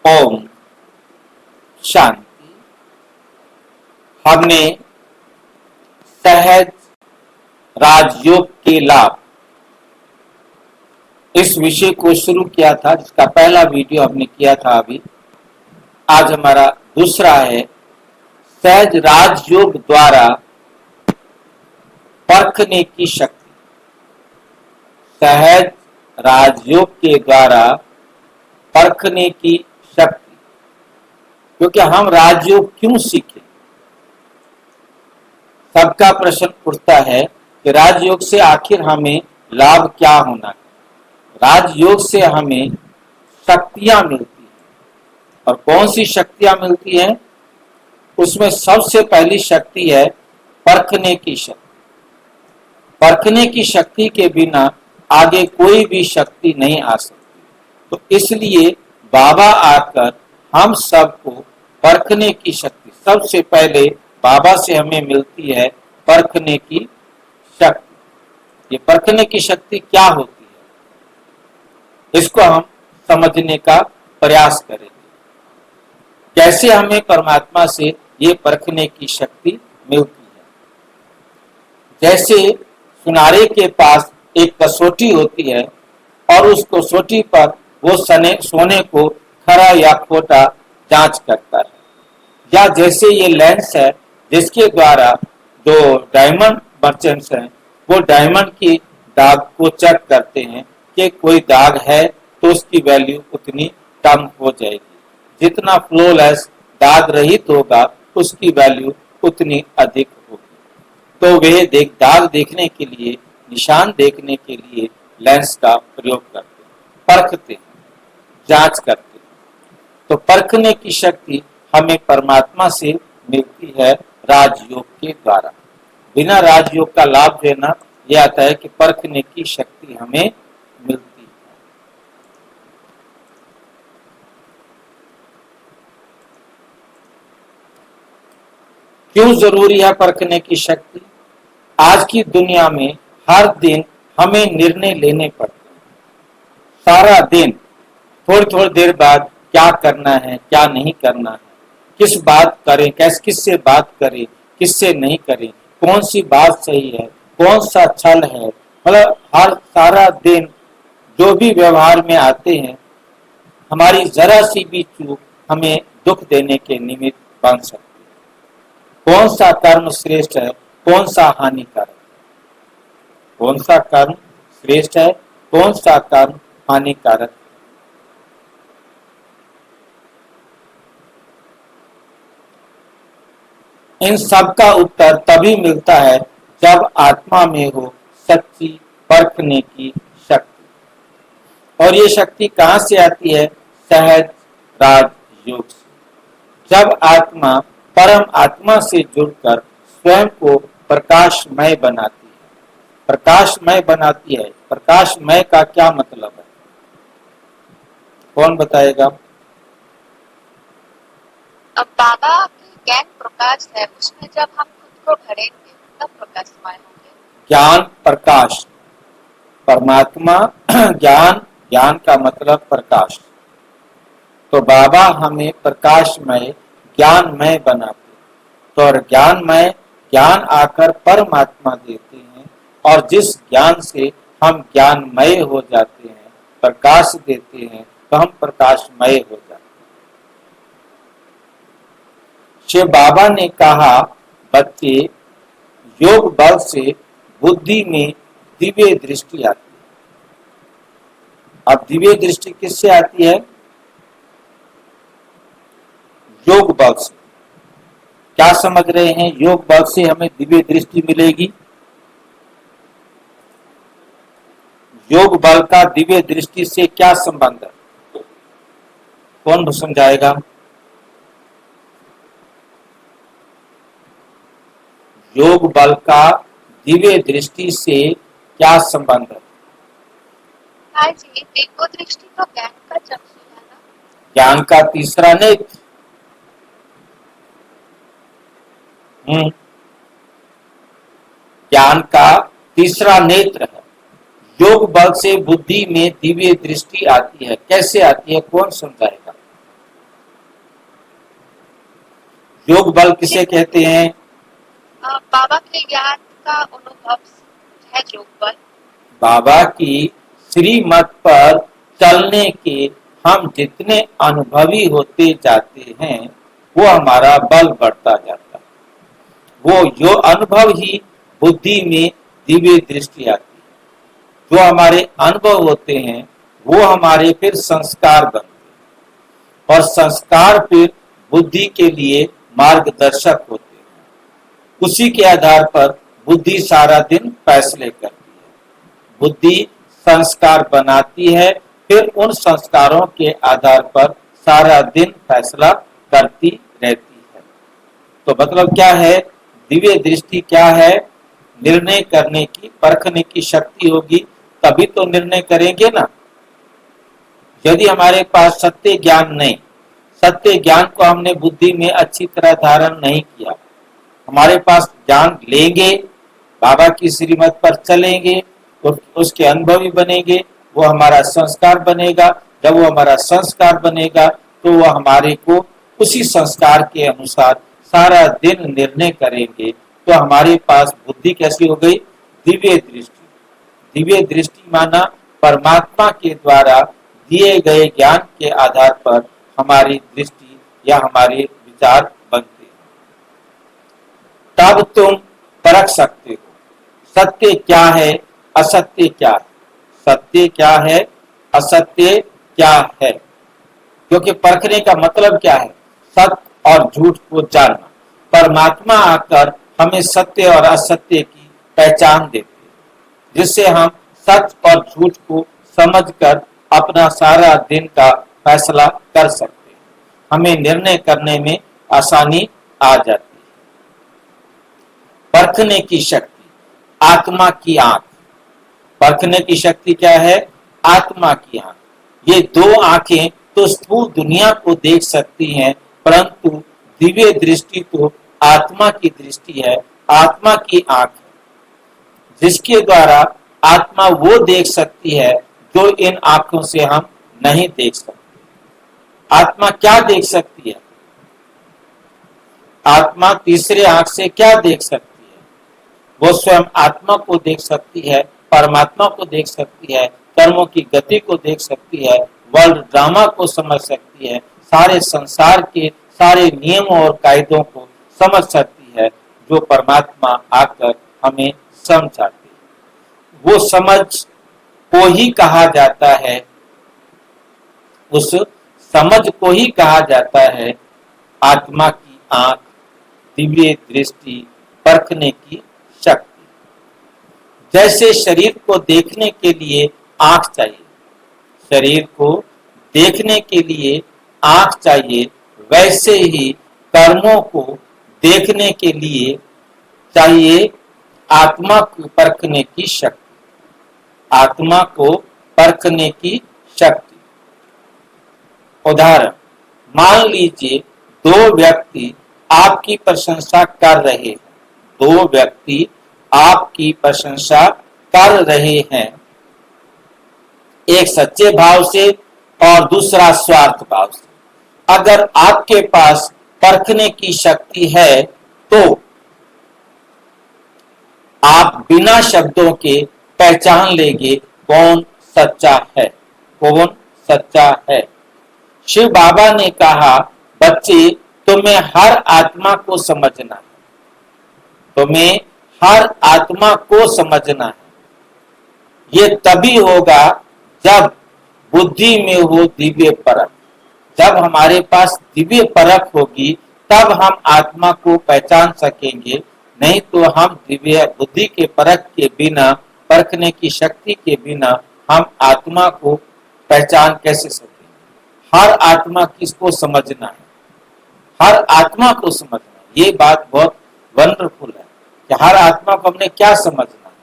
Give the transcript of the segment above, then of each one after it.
ओम शांति। हमने सहज राजयोग के लाभ इस विषय को शुरू किया था, जिसका पहला वीडियो हमने किया था अभी। आज हमारा दूसरा है सहज राजयोग द्वारा परखने की शक्ति। सहज राजयोग के द्वारा परखने की शक्ति, क्योंकि हम राजयोग क्यों सीखें? सबका प्रश्न उठता है कि राजयोग से आखिर हमें लाभ क्या होना है। राजयोग से हमें शक्तियां मिलती हैं, और कौन सी शक्तियां मिलती हैं? उसमें सबसे पहली शक्ति है परखने की शक्ति। परखने की शक्ति के बिना आगे कोई भी शक्ति नहीं आ सकती। तो इसलिए बाबा आकर हम सबको परखने की शक्ति, सबसे पहले बाबा से हमें मिलती है परखने की शक्ति। ये परखने की शक्ति क्या होती है, इसको हम समझने का प्रयास करेंगे। कैसे हमें परमात्मा से ये परखने की शक्ति मिलती है? जैसे सुनारे के पास एक कसौटी होती है, और उस कसौटी पर वो सोने को खरा या खोटा जांच करता है। या जैसे ये लेंस है, जिसके द्वारा जो डायमंड मर्चेंट्स हैं, वो डायमंड की दाग को चेक करते हैं कि कोई दाग है तो उसकी वैल्यू उतनी कम हो जाएगी। जितना फ्लोलेस दाग रहित होगा, उसकी वैल्यू उतनी अधिक होगी। तो वे दाग देखने के लिए, निशान देखने के लिए लेंस का प्रयोग करते हैं, परखते हैं, जांच करते हैं। तो परखने की शक्ति हमें परमात्मा से मिलती है राजयोग के द्वारा। बिना राजयोग का लाभ लेना यह आता है कि परखने की शक्ति हमें मिलती है। क्यों जरूरी है परखने की शक्ति? आज की दुनिया में हर दिन हमें निर्णय लेने पड़ते हैं। सारा दिन थोड़ी थोड़ी देर बाद क्या करना है, क्या नहीं करना है, किस बात करें, किससे बात करें, किससे नहीं करें, कौन सी बात सही है, कौन सा छल है। मतलब हर सारा दिन जो भी व्यवहार में आते हैं, हमारी जरा सी भी चूक हमें दुख देने के निमित्त बन सकती है। कौन सा कर्म श्रेष्ठ है, कौन सा हानिकारक, कौन सा कर्म श्रेष्ठ है, कौन सा कर्म हानिकारक। इन सब का उत्तर तभी मिलता है जब आत्मा में हो सच्ची परखने की शक्ति। और ये शक्ति कहां से आती है? सहज राजयोग से। जब आत्मा परम आत्मा से जुड़कर स्वयं को प्रकाशमय बनाती है। प्रकाशमय बनाती है। प्रकाशमय का क्या मतलब है? कौन बताएगा? अब बाबा की ज्ञान प्रकाश है, उसमें जब हम खुद को भरेंगे तब प्रकाशमय होंगे। ज्ञान प्रकाश, परमात्मा ज्ञान, ज्ञान का मतलब प्रकाश। तो बाबा हमें प्रकाशमय, ज्ञानमय बनाते। तो और ज्ञानमय, ज्ञान आकर परमात्मा देते हैं, और जिस ज्ञान से हम ज्ञानमय हो जाते हैं, प्रकाश देते हैं, तो हम प्रकाशमय हो जाते हैं। शिव बाबा ने कहा, बच्चे, योग बल से बुद्धि में दिव्य दृष्टि आती है। अब दिव्य दृष्टि किससे आती है? योग बल से। क्या समझ रहे हैं? योग बल से हमें दिव्य दृष्टि मिलेगी। योग बल का दिव्य दृष्टि से क्या संबंध है? कौन समझाएगा? योग बल का दिव्य दृष्टि से क्या संबंध है? हाँ जी, दिव्य दृष्टि तो ज्ञान का चक्षु है ना। ज्ञान का तीसरा नेत्र। ज्ञान का तीसरा नेत्र है। योग बल से बुद्धि में दिव्य दृष्टि आती है। कैसे आती है? कौन समझाएगा? योग बल किसे कहते हैं? बाबा के ज्ञान का अनुभव है योग बल। बाबा की श्रीमत पर चलने के हम जितने अनुभवी होते जाते हैं वो हमारा बल बढ़ता जाता है। वो जो अनुभव ही बुद्धि में दिव्य दृष्टि आती है। जो हमारे अनुभव होते हैं वो हमारे फिर संस्कार बनते हैं और संस्कार फिर बुद्धि के लिए मार्गदर्शक होते हैं। उसी के आधार पर बुद्धि सारा दिन फैसले करती है। बुद्धि संस्कार बनाती है, फिर उन संस्कारों के आधार पर सारा दिन फैसला करती रहती है। तो मतलब क्या है? दिव्य दृष्टि क्या है? निर्णय करने की, परखने की शक्ति होगी तभी तो निर्णय करेंगे ना। यदि हमारे पास सत्य ज्ञान नहीं, सत्य ज्ञान को हमने बुद्धि में अच्छी तरह धारण नहीं किया, हमारे पास ज्ञान लेंगे, बाबा की श्रीमत पर चलेंगे तो उसके अनुभवी बनेंगे, वो हमारा संस्कार बनेगा। जब वो हमारा संस्कार बनेगा तो वो हमारे को उसी संस्कार के अनुसार सारा दिन निर्णय करेंगे। तो हमारे पास बुद्धि कैसी हो गई? दिव्य दृष्टि। दिव्य दृष्टि माना परमात्मा के द्वारा दिए गए ज्ञान के आधार पर हमारी दृष्टि या हमारे विचार बनते हैं। तब तुम परख सकते हो सत्य क्या है, असत्य क्या है। सत्य क्या है, असत्य क्या है। क्योंकि परखने का मतलब क्या है? सत्य और झूठ को जानना। परमात्मा आकर हमें सत्य और असत्य की पहचान देते हैं, जिससे हम सच और झूठ को समझकर अपना सारा दिन का फैसला कर सकते हैं। हमें निर्णय करने में आसानी आ जाती है। परखने की शक्ति, आत्मा की आंख। परखने की शक्ति क्या है? आत्मा की आंख। ये दो आंखें तो स्थूल दुनिया को देख सकती हैं, परंतु दिव्य दृष्टि तो आत्मा की दृष्टि है, आत्मा की आंख है, जिसके द्वारा आत्मा वो देख सकती है जो इन आंखों से हम नहीं देख सकते। आत्मा क्या देख सकती है? आत्मा तीसरे आंख से क्या देख सकती है? वो स्वयं आत्मा को देख सकती है, परमात्मा को देख सकती है, कर्मों की गति को देख सकती है, वर्ल्ड ड्रामा को समझ सकती है, सारे संसार के सारे नियमों और कायदों को समझ सकती है, जो परमात्मा आकर हमें समझाती है। वो समझ को ही कहा जाता है, उस समझ को ही कहा जाता है आत्मा की आंख, दिव्य दृष्टि, परखने की शक्ति। जैसे शरीर को देखने के लिए आंख चाहिए, शरीर को देखने के लिए आंख चाहिए, वैसे ही कर्मों को देखने के लिए चाहिए आत्मा को परखने की शक्ति। आत्मा को परखने की शक्ति। उदाहरण, मान लीजिए दो व्यक्ति आपकी प्रशंसा कर रहे हैं। दो व्यक्ति आपकी प्रशंसा कर रहे हैं, एक सच्चे भाव से और दूसरा स्वार्थ भाव से। अगर आपके पास परखने की शक्ति है तो आप बिना शब्दों के पहचान लेंगे कौन सच्चा है, कौन सच्चा है। शिव बाबा ने कहा, बच्चे तुम्हें हर आत्मा को समझना है, तुम्हें हर आत्मा को समझना है। ये तभी होगा जब बुद्धि में हो दिव्य परख। जब हमारे पास दिव्य परख होगी तब हम आत्मा को पहचान सकेंगे, नहीं तो हम दिव्य बुद्धि के परख के बिना, परखने की शक्ति के बिना हम आत्मा को पहचान कैसे सकेंगे। हर आत्मा किसको समझना है, हर आत्मा को समझना है। ये बात बहुत वंडरफुल है कि हर आत्मा को हमने क्या समझना है।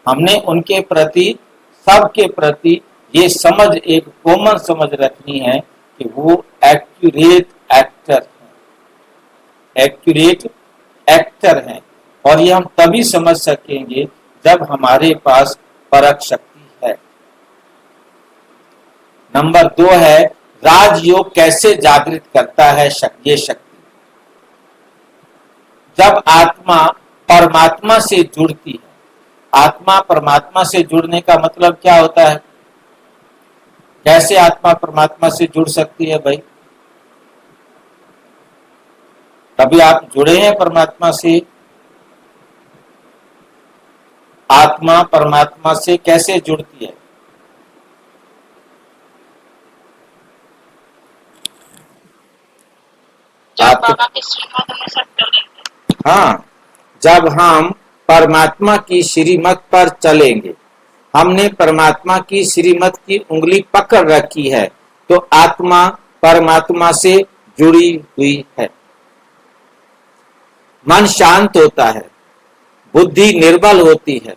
हमने उनके प्रति, सबके प्रति ये समझ, एक कॉमन समझ रखनी है कि वो एक्यूरेट एक्टर है, एक्यूरेट एक्टर है। और ये हम तभी समझ सकेंगे जब हमारे पास परख शक्ति है। नंबर 2 है राजयोग कैसे जागृत करता है ये शक्ति? जब आत्मा परमात्मा से जुड़ती है। आत्मा परमात्मा से जुड़ने का मतलब क्या होता है? कैसे आत्मा परमात्मा से जुड़ सकती है भाई? कभी आप जुड़े हैं परमात्मा से? आत्मा परमात्मा से कैसे जुड़ती है? जब बाबा के श्रीमत अनुसार चलेंगे। हाँ, जब हम परमात्मा की श्रीमत पर चलेंगे। हमने परमात्मा की श्रीमत की उंगली पकड़ रखी है तो आत्मा परमात्मा से जुड़ी हुई है। मन शांत होता है, बुद्धि निर्बल होती है।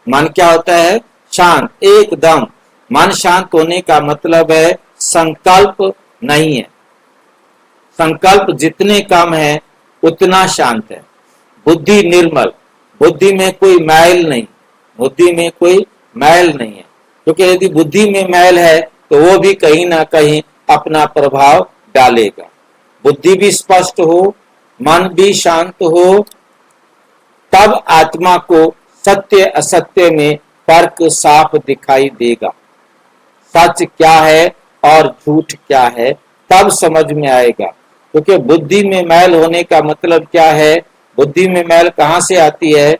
मन क्या होता है? शांत, एकदम। मन शांत होने का मतलब है संकल्प नहीं है। संकल्प जितने कम है उतना शांत है। बुद्धि निर्मल, बुद्धि में कोई मैल नहीं, बुद्धि में कोई मैल नहीं है। क्योंकि यदि बुद्धि में मैल है तो वो भी कहीं ना कहीं अपना प्रभाव डालेगा। बुद्धि भी स्पष्ट हो, मन भी शांत हो, तब आत्मा को सत्य असत्य में फर्क साफ दिखाई देगा। सच क्या है और झूठ क्या है तब समझ में आएगा। क्योंकि बुद्धि में मैल होने का मतलब क्या है? बुद्धि में मैल कहां से आती है?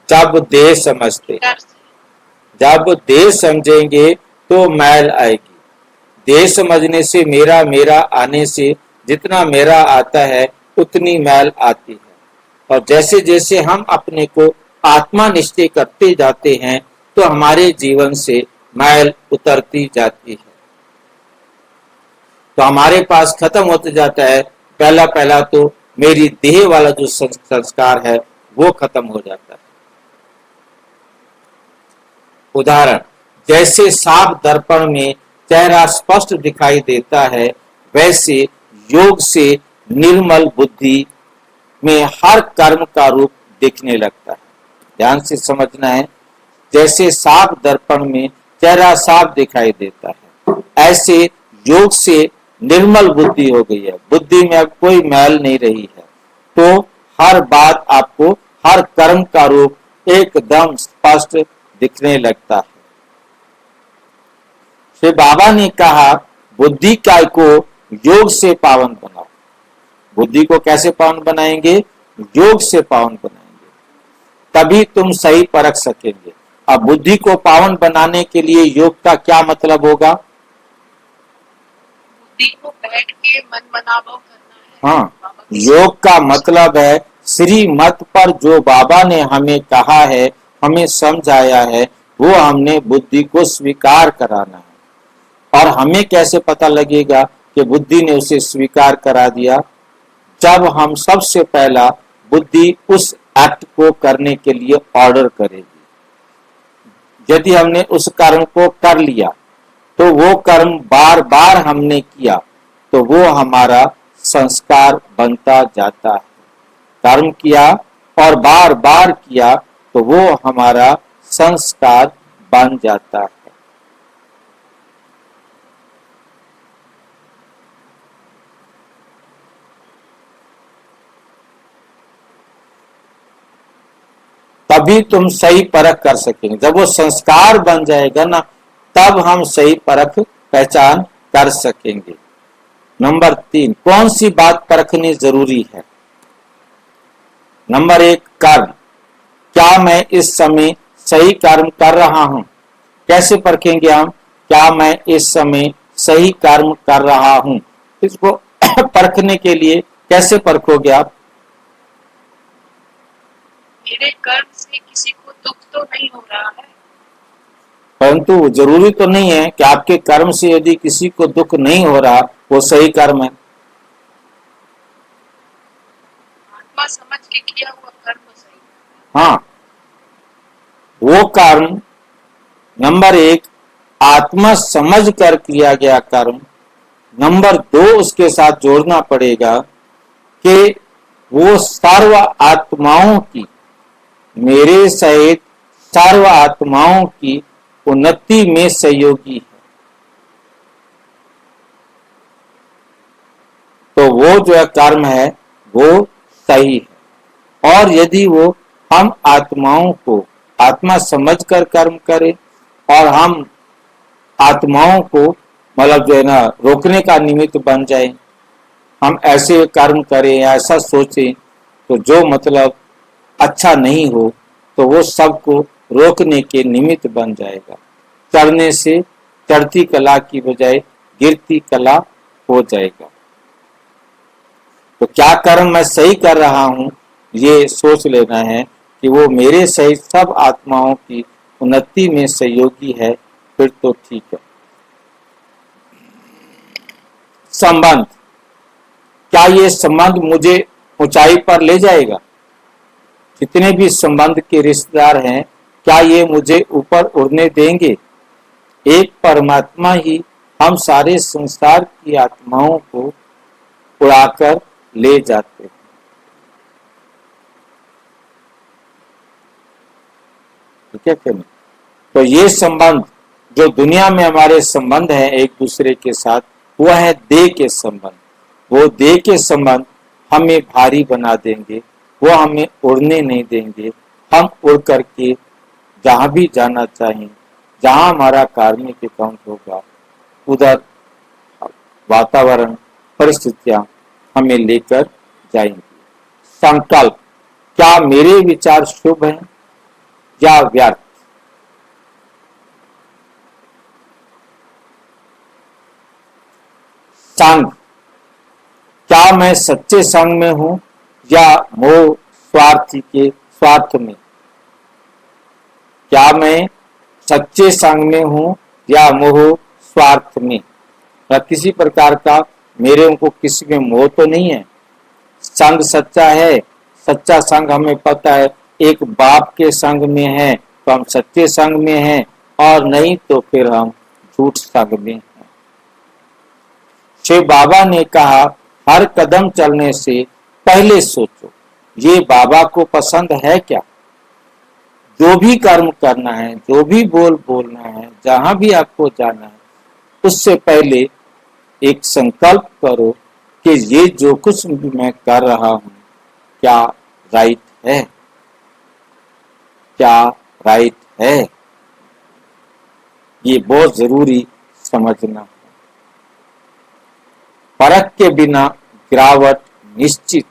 जब देह समझते, जब देह समझेंगे तो मैल आएगी। देह समझने से, मेरा मेरा आने से जितना मेरा आता है उतनी मैल आती है। और जैसे जैसे हम अपने को आत्मा निश्चय करते जाते हैं तो हमारे जीवन से मैल उतरती जाती है। तो हमारे पास खत्म होते जाता है। पहला पहला तो मेरी देह वाला जो संस्कार है वो खत्म हो जाता है। उदाहरण, जैसे साफ दर्पण में चेहरा स्पष्ट दिखाई देता है, वैसे योग से निर्मल बुद्धि में हर कर्म का रूप दिखने लगता है। ध्यान से समझना है। जैसे साफ दर्पण में चेहरा साफ दिखाई देता है, ऐसे योग से निर्मल बुद्धि हो गई है। बुद्धि में अब कोई मैल नहीं रही है, तो हर बात आपको, हर कर्म का रूप एकदम स्पष्ट दिखने लगता है। श्री बाबा ने कहा, बुद्धि काय को योग से पावन बनाओ। बुद्धि को कैसे पावन बनाएंगे? योग से पावन बनाएंगे, तभी तुम सही परख सकेंगे। अब बुद्धि को पावन बनाने के लिए योग का क्या मतलब होगा? बुद्धि को बैठ के मन बनावो करना है। हाँ, योग का मतलब है श्रीमत पर जो बाबा ने हमें कहा है, हमें समझाया है, वो हमने बुद्धि को स्वीकार कराना है। और हमें कैसे पता लगेगा कि बुद्धि ने उसे स्वीकार करा दिया? जब हम सबसे पहला बुद्धि उस एक्ट को करने के लिए ऑर्डर करेगी। यदि हमने उस कर्म को कर लिया तो वो कर्म बार बार हमने किया तो वो हमारा संस्कार बनता जाता है। कर्म किया और बार बार किया तो वो हमारा संस्कार बन जाता है। तभी तुम सही परख कर सकेंगे। जब वो संस्कार बन जाएगा ना, तब हम सही परख पहचान कर सकेंगे। नंबर 3, कौन सी बात परखनी जरूरी है? नंबर 1, कर्म। क्या मैं इस समय सही कर्म कर रहा हूं? कैसे परखेंगे हम? क्या मैं इस समय सही कर्म कर रहा हूं? इसको परखने के लिए कैसे परखोगे आप? मेरे कर्म से किसी को दुख तो नहीं हो रहा है। परंतु जरूरी तो नहीं है कि आपके कर्म से यदि किसी को दुख नहीं हो रहा वो सही कर्म है। आत्मा समझ के किया हुआ कर्म सही। हाँ, वो कर्म नंबर 1 आत्मा समझ कर किया गया कर्म। नंबर 2 उसके साथ जोड़ना पड़ेगा कि वो सर्व आत्माओं की, मेरे सहित सर्व आत्माओं की उन्नति में सहयोगी है। तो वो जो कर्म है वो सही है। और यदि वो हम आत्माओं को आत्मा समझकर कर्म करें और हम आत्माओं को मतलब जो है ना रोकने का निमित्त बन जाए, हम ऐसे कर्म करें या ऐसा सोचें तो जो मतलब अच्छा नहीं हो, तो वो सबको रोकने के निमित्त बन जाएगा। चढ़ने से चढ़ती कला की बजाय गिरती कला हो जाएगा। तो क्या कर्म मैं सही कर रहा हूं, ये सोच लेना है कि वो मेरे सहित सब आत्माओं की उन्नति में सहयोगी है, फिर तो ठीक है। संबंध, क्या ये संबंध मुझे ऊंचाई पर ले जाएगा? जितने भी संबंध के रिश्तेदार हैं, क्या ये मुझे ऊपर उड़ने देंगे? एक परमात्मा ही हम सारे संसार की आत्माओं को उड़ाकर ले जाते हैं। ठीक है कि नहीं? तो ये संबंध जो दुनिया में हमारे संबंध हैं एक दूसरे के साथ, वो है देह के संबंध। वो देह के संबंध हमें भारी बना देंगे, वो हमें उड़ने नहीं देंगे। हम उड़ करके जहां भी जाना चाहें, जहां हमारा कार्मिक अकाउंट होगा, उधर वातावरण परिस्थितियां हमें लेकर जाएंगी। संकल्प, क्या मेरे विचार शुभ हैं या व्यर्थ? संग, क्या मैं सच्चे संग में हूं या मोह स्वार्थी के स्वार्थ में? क्या मैं सच्चे संग में हूं या मोह स्वार्थ में? या किसी प्रकार का मेरे को किसी में मोह तो नहीं है। संग सच्चा है, सच्चा संग हमें पता है, एक बाप के संग में है तो हम सच्चे संग में हैं, और नहीं तो फिर हम झूठ संग में हैं। शिव बाबा ने कहा, हर कदम चलने से पहले सोचो ये बाबा को पसंद है क्या। जो भी कर्म करना है, जो भी बोलना है, जहां भी आपको जाना है, उससे पहले एक संकल्प करो कि ये जो कुछ भी मैं कर रहा हूं क्या राइट है, क्या राइट है। ये बहुत जरूरी समझना है। परख के बिना गिरावट निश्चित।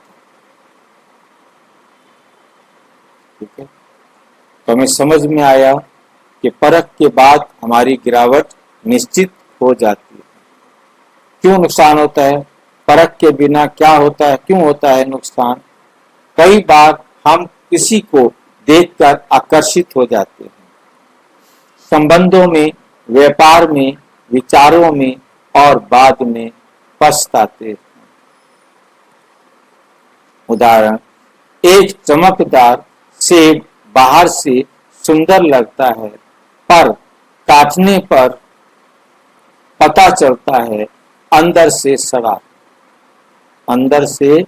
ठीक है, तो हमें समझ में आया कि परख के बाद हमारी गिरावट निश्चित हो जाती है। क्यों नुकसान होता है? परख के बिना क्या होता है, क्यों होता है नुकसान? कई बार हम किसी को देखकर आकर्षित हो जाते हैं। संबंधों में, व्यापार में, विचारों में, और बाद में पछताते हैं। उदाहरण, एक चमकदार सेब बाहर से सुंदर लगता है, पर काटने पर पता चलता है अंदर से सड़ा, अंदर से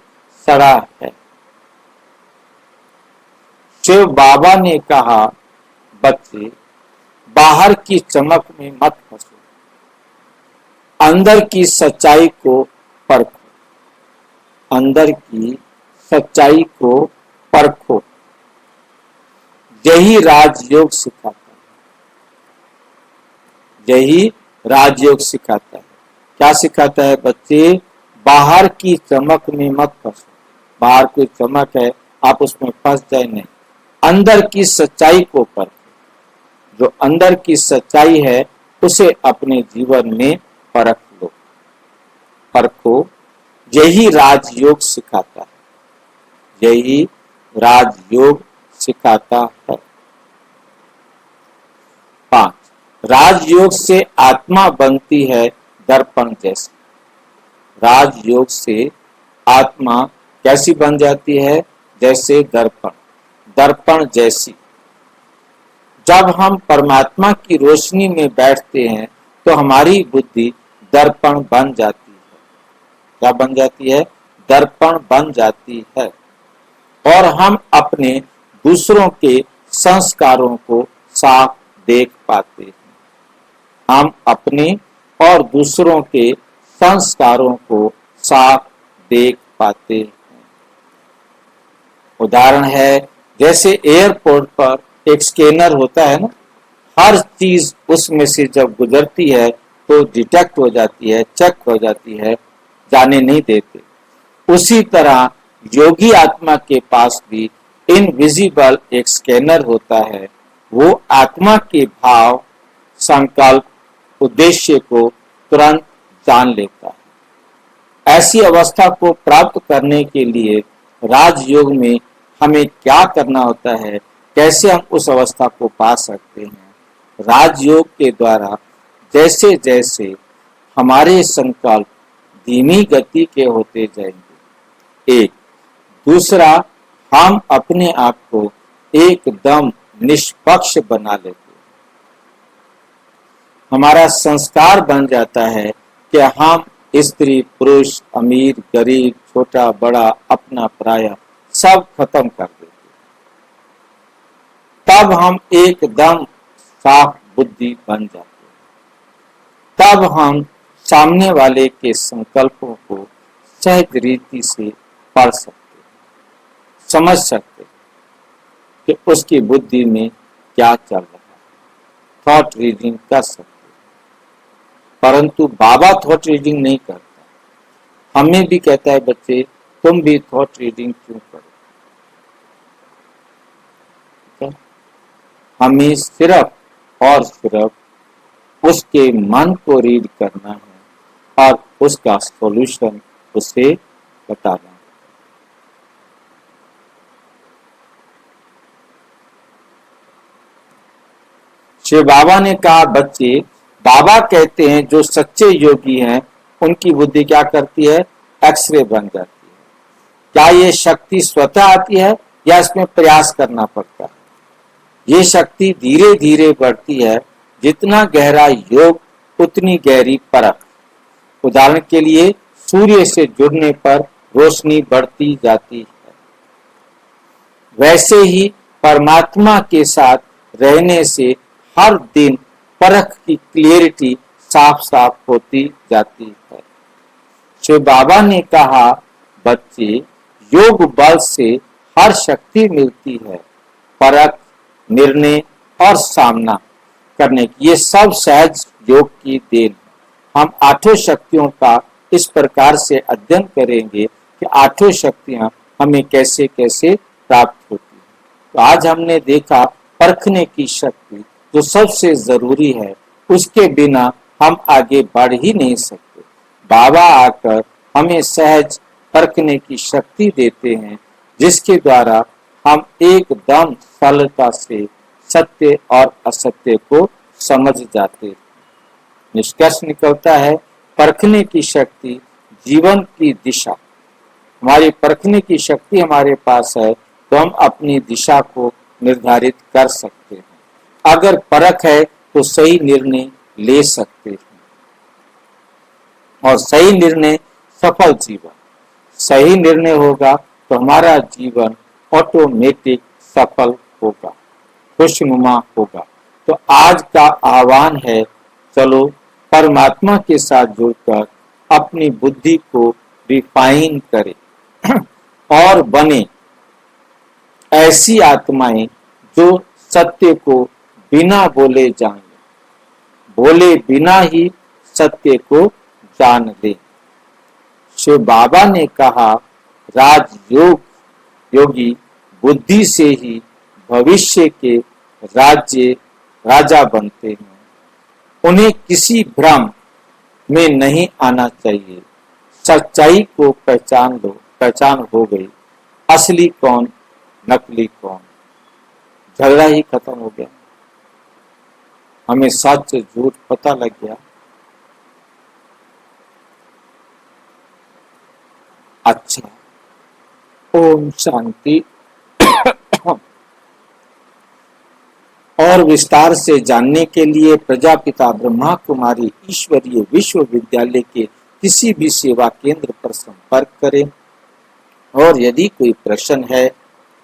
सड़ा है। शिव बाबा ने कहा, बच्चे बाहर की चमक में मत फंसो, अंदर की सच्चाई को परखो, अंदर की सच्चाई को परखो। यही राजयोग सिखाता है, यही राजयोग सिखाता है। क्या सिखाता है बच्चे? बाहर की चमक में मत फंसो। बाहर कोई चमक है, आप उसमें फंस जाए नहीं। अंदर की सच्चाई को परखो। जो अंदर की सच्चाई है उसे अपने जीवन में परख लो, परखो। यही राजयोग सिखाता है, यही राजयोग सिखाता है। 5, राजयोग से आत्मा बनती है दर्पण जैसी। राजयोग से आत्मा कैसी बन जाती है? जैसे दर्पण, दर्पण जैसी। जब हम परमात्मा की रोशनी में बैठते हैं तो हमारी बुद्धि दर्पण बन जाती है। क्या बन जाती है? दर्पण बन जाती है। और हम अपने दूसरों के संस्कारों को साफ देख पाते हैं। हम अपने और दूसरों के संस्कारों को साफ देख पाते हैं। उदाहरण है, जैसे एयरपोर्ट पर एक स्कैनर होता है ना, हर चीज उसमें से जब गुजरती है तो डिटेक्ट हो जाती है, चेक हो जाती है, जाने नहीं देते। उसी तरह योगी आत्मा के पास भी इनविजिबल एक स्कैनर होता है। वो आत्मा के भाव, संकल्प, उद्देश्य को तुरंत जान लेता है। ऐसी अवस्था को प्राप्त करने के लिए राजयोग में हमें क्या करना होता है, कैसे हम उस अवस्था को पा सकते हैं? राजयोग के द्वारा जैसे जैसे हमारे संकल्प धीमी गति के होते जाएंगे, एक दूसरा हम अपने आप को एकदम निष्पक्ष बना लेते हैं। हमारा संस्कार बन जाता है कि हम स्त्री पुरुष, अमीर गरीब, छोटा बड़ा, अपना पराया सब खत्म कर देते हैं। तब हम एकदम साफ बुद्धि बन जाते हैं। तब हम सामने वाले के संकल्पों को सहज रीति से पढ़ सकते हैं, समझ सकते हैं कि उसकी बुद्धि में क्या चल रहा है, थॉट रीडिंग कर सकते हैं। परंतु बाबा थॉट रीडिंग नहीं करता। हमें भी कहता है, बच्चे तुम भी थॉट रीडिंग क्यों करो? हमें सिर्फ और सिर्फ उसके मन को रीड करना है और उसका सॉल्यूशन उसे बताना है। शिव बाबा ने कहा, बच्चे बाबा कहते हैं जो सच्चे योगी हैं उनकी बुद्धि क्या करती है? एक्सरे बन जाती है। क्या ये शक्ति स्वतः आती है या इसमें प्रयास करना पड़ता है? ये शक्ति धीरे धीरे बढ़ती है। जितना गहरा योग उतनी गहरी परख। उदाहरण के लिए सूर्य से जुड़ने पर रोशनी बढ़ती जाती है, वैसे ही परमात्मा के साथ रहने से हर दिन परख की क्लियरिटी साफ साफ होती जाती है। शिव बाबा ने कहा, बच्चे योग बल से हर शक्ति मिलती है, परख, निर्णय और सामना करने की। ये सब सहज योग की देन है। हम आठों शक्तियों का इस प्रकार से अध्ययन करेंगे कि आठों शक्तियां हमें कैसे कैसे प्राप्त होती हैं। तो आज हमने देखा परखने की शक्ति जो सबसे जरूरी है, उसके बिना हम आगे बढ़ ही नहीं सकते। बाबा आकर हमें सहज परखने की शक्ति देते हैं, जिसके द्वारा हम एकदम सरलता से सत्य और असत्य को समझ जाते हैं। निष्कर्ष निकलता है, परखने की शक्ति जीवन की दिशा, हमारी परखने की शक्ति हमारे पास है तो हम अपनी दिशा को निर्धारित कर सकते हैं। अगर परख है तो सही निर्णय ले सकते हैं और सही निर्णय सफल जीवन। सही निर्णय होगा तो हमारा जीवन ऑटोमेटिक सफल होगा, खुशनुमा होगा। तो आज का आह्वान है, चलो परमात्मा के साथ जुड़कर अपनी बुद्धि को रिफाइन करें और बने ऐसी आत्माएं जो सत्य को बिना बोले जान ले, बोले बिना ही सत्य को जान ले। शिव बाबा ने कहा, राजयोग योगी बुद्धि से ही भविष्य के राजा बनते हैं। उन्हें किसी भ्रम में नहीं आना चाहिए। सच्चाई को पहचान लो, पहचान हो गई, असली कौन नकली कौन, झगड़ा ही खत्म हो गया। हमें सच झूठ पता लग गया। अच्छा, ओम शांति। और विस्तार से जानने के लिए प्रजापिता ब्रह्मा कुमारी ईश्वरीय विश्वविद्यालय के किसी भी सेवा केंद्र पर संपर्क करें। और यदि कोई प्रश्न है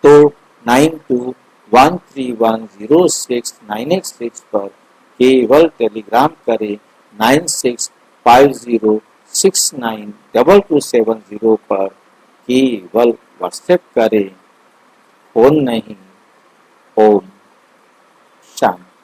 तो 9213106986 पर केवल टेलीग्राम करें 9650692270 पर, केवल व्हाट्सएप करें, फोन नहीं। ओम शांति।